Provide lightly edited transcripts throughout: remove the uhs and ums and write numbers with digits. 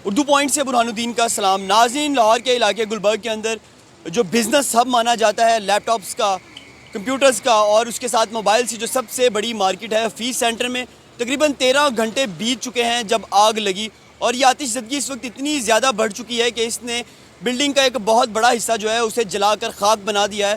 Urdu point سے برہان کا سلام ناظرین۔ لاہور کے علاقے گلبرگ کے اندر جو بزنس ہب مانا جاتا ہے لیپ ٹاپس کا، کمپیوٹرز کا اور اس کے ساتھ موبائل سے، جو سب سے بڑی مارکیٹ ہے حفیظ سینٹر میں، تقریباً 13 گھنٹے بیت چکے ہیں جب آگ لگی، اور یہ آتش زدگی اس وقت اتنی زیادہ بڑھ چکی ہے کہ اس نے بلڈنگ کا ایک بہت بڑا حصہ جو ہے اسے جلا کر خاک بنا دیا ہے۔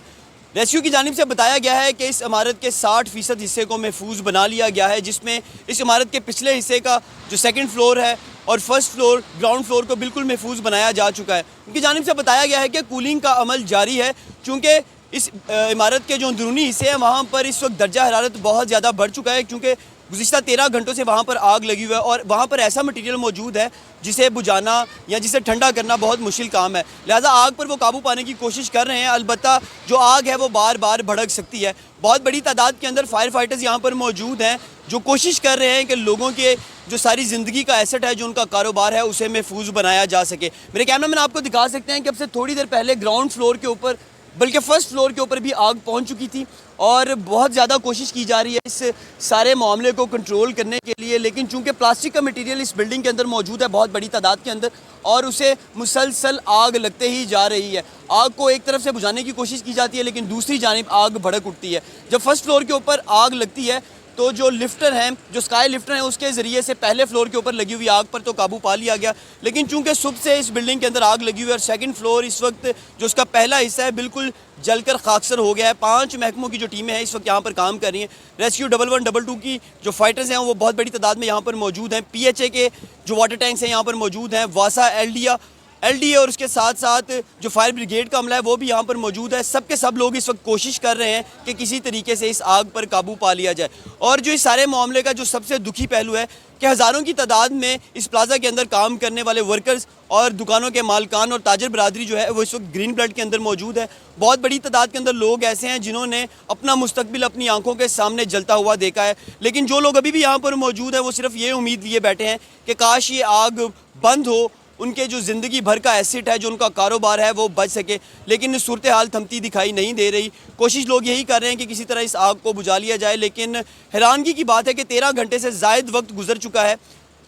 ریسکیو کی جانب سے بتایا گیا ہے کہ اس عمارت کے 60% حصے کو محفوظ بنا لیا گیا ہے، جس میں اس عمارت کے پچھلے حصے کا جو سیکنڈ فلور ہے اور فرسٹ فلور، گراؤنڈ فلور کو بالکل محفوظ بنایا جا چکا ہے۔ ان کی جانب سے بتایا گیا ہے کہ کولنگ کا عمل جاری ہے، چونکہ اس عمارت کے جو اندرونی حصے ہیں وہاں پر اس وقت درجہ حرارت بہت زیادہ بڑھ چکا ہے، کیونکہ گزشتہ 13 گھنٹوں سے وہاں پر آگ لگی ہوئی ہے اور وہاں پر ایسا مٹیریل موجود ہے جسے بجھانا یا جسے ٹھنڈا کرنا بہت مشکل کام ہے، لہٰذا آگ پر وہ قابو پانے کی کوشش کر رہے ہیں۔ البتہ جو آگ ہے وہ بار بار بھڑک سکتی ہے۔ بہت بڑی تعداد کے اندر فائر فائٹرز یہاں پر موجود ہیں جو کوشش کر رہے ہیں کہ لوگوں کے جو ساری زندگی کا ایسٹ ہے، جو ان کا کاروبار ہے، اسے محفوظ بنایا جا سکے۔ میرے کیمرہ مین آپ کو دکھا سکتے ہیں کہ اب سے تھوڑی دیر پہلے گراؤنڈ فلور کے اوپر، بلکہ فرسٹ فلور کے اوپر بھی آگ پہنچ چکی تھی اور بہت زیادہ کوشش کی جا رہی ہے اس سارے معاملے کو کنٹرول کرنے کے لیے، لیکن چونکہ پلاسٹک کا مٹیریل اس بلڈنگ کے اندر موجود ہے بہت بڑی تعداد کے اندر، اور اسے مسلسل آگ لگتے ہی جا رہی ہے۔ آگ کو ایک طرف سے بجھانے کی کوشش کی جاتی ہے لیکن دوسری جانب آگ بھڑک اٹھتی ہے۔ جب فرسٹ فلور کے اوپر آگ لگتی ہے تو جو لفٹر ہیں، جو اسکائی لفٹر ہیں، اس کے ذریعے سے پہلے فلور کے اوپر لگی ہوئی آگ پر تو قابو پا لیا گیا، لیکن چونکہ صبح سے اس بلڈنگ کے اندر آگ لگی ہوئی ہے اور سیکنڈ فلور اس وقت جو اس کا پہلا حصہ ہے بالکل جل کر خاکسر ہو گیا ہے۔ 5 محکموں کی جو ٹیمیں ہیں اس وقت یہاں پر کام کر رہی ہیں۔ ریسکیو 1122 کی جو فائٹرز ہیں وہ بہت بڑی تعداد میں یہاں پر موجود ہیں۔ پی ایچ اے کے جو واٹر ٹینکس ہیں یہاں پر موجود ہیں۔ واسا ایل ڈی اے اور اس کے ساتھ ساتھ جو فائر بریگیڈ کا عملہ ہے وہ بھی یہاں پر موجود ہے۔ سب کے سب لوگ اس وقت کوشش کر رہے ہیں کہ کسی طریقے سے اس آگ پر قابو پا لیا جائے، اور جو اس سارے معاملے کا جو سب سے دکھی پہلو ہے کہ ہزاروں کی تعداد میں اس پلازا کے اندر کام کرنے والے ورکرز اور دکانوں کے مالکان اور تاجر برادری جو ہے وہ اس وقت گرین بلٹ کے اندر موجود ہے۔ بہت بڑی تعداد کے اندر لوگ ایسے ہیں جنہوں نے اپنا مستقبل اپنی آنکھوں کے سامنے جلتا ہوا دیکھا ہے، لیکن جو لوگ ابھی بھی یہاں پر موجود ہیں وہ صرف یہ امید لیے بیٹھے ہیں کہ کاش یہ آگ بند ہو، ان کے جو زندگی بھر کا ایسٹ ہے، جو ان کا کاروبار ہے، وہ بچ سکے، لیکن صورتحال تھمتی دکھائی نہیں دے رہی۔ کوشش لوگ یہی کر رہے ہیں کہ کسی طرح اس آگ کو بجھا لیا جائے، لیکن حیرانگی کی بات ہے کہ 13 گھنٹے سے زائد وقت گزر چکا ہے۔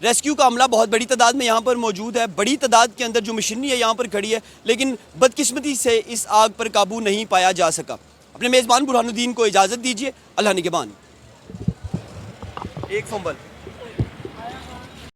ریسکیو کا عملہ بہت بڑی تعداد میں یہاں پر موجود ہے، بڑی تعداد کے اندر جو مشینری ہے یہاں پر کھڑی ہے، لیکن بدقسمتی سے اس آگ پر قابو نہیں پایا جا سکا۔ اپنے میزبان برہان الدین کو اجازت دیجیے، اللہ نگہبان۔ ایک فنبل